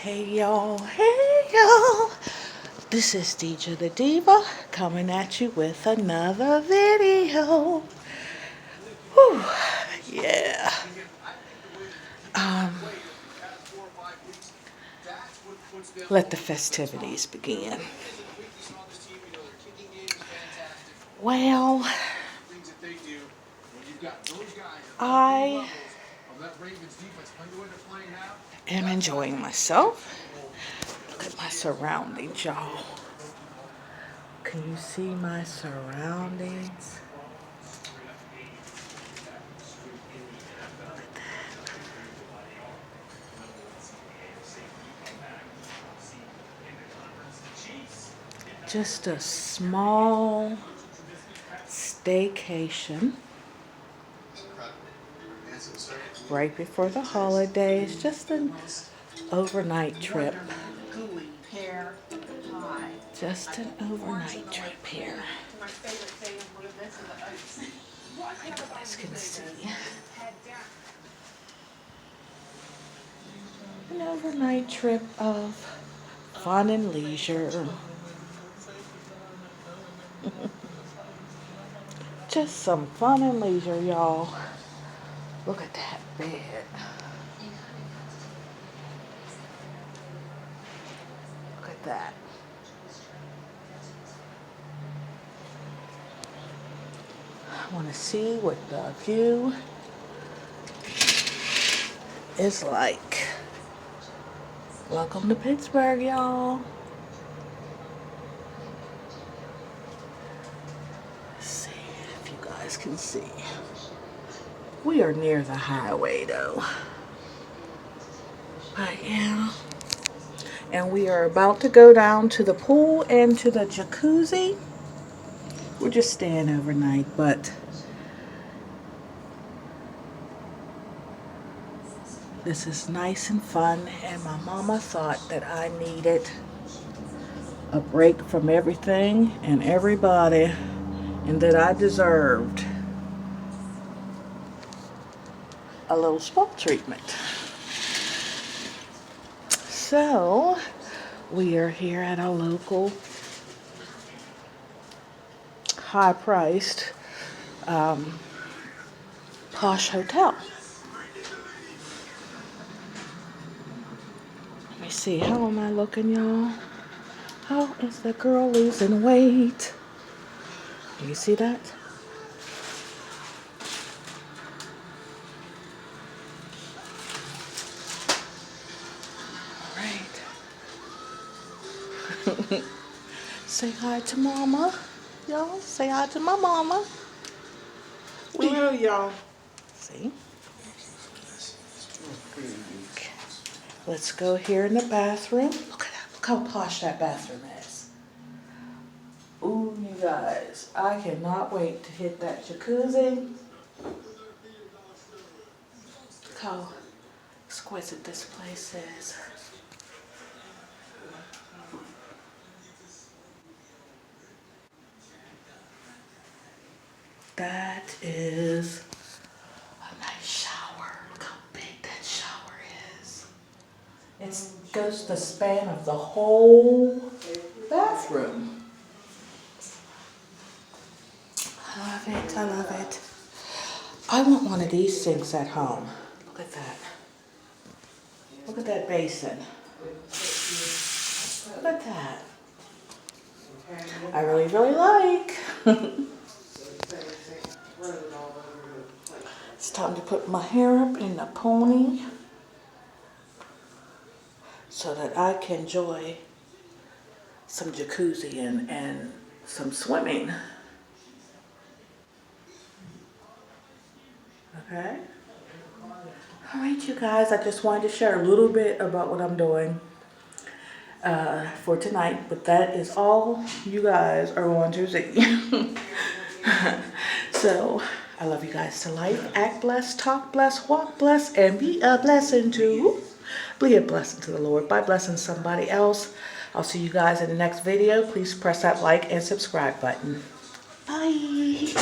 Hey y'all, this is DJ the Diva coming at you with another video. Whew, yeah. Let the festivities begin. Well, I am enjoying myself. Look at my surroundings, y'all. Can you see my surroundings? Just a small staycation right before the holidays, just an overnight trip. Just an overnight trip here. You guys can see. An overnight trip of fun and leisure. Just some fun and leisure, y'all. Look at that bed. Look at that. I want to see what the view is like. Welcome to Pittsburgh, y'all. Let's see if you guys can see. We are near the highway though. But yeah. And we are about to go down to the pool and to the jacuzzi. We're just staying overnight, but this is nice and fun, and my mama thought that I needed a break from everything and everybody, and that I deserved a little spa treatment. So we are here at a local high-priced posh hotel. Let me see, how am I looking, y'all? How is the girl losing weight? Do you see that? All right. Say hi to mama. Y'all, say hi to my mama. Hello, y'all. See? Okay. Let's go here in the bathroom. Look at that. Look how posh that bathroom is. Ooh, you guys. I cannot wait to hit that jacuzzi. Look how exquisite this place is. That is a nice shower. Look how big that shower is. It goes the span of the whole bathroom. I love it. I love it. I want one of these sinks at home. Look at that. Look at that basin. Look at that. I really, really like. It's time to put my hair up in a pony so that I can enjoy some jacuzzi and some swimming. Okay? All right, you guys, I just wanted to share a little bit about what I'm doing for tonight, but that is all you guys are going to see. So, I love you guys to life. Act blessed, talk blessed, walk blessed, and be a blessing to. Be a blessing to the Lord by blessing somebody else. I'll see you guys in the next video. Please press that like and subscribe button. Bye.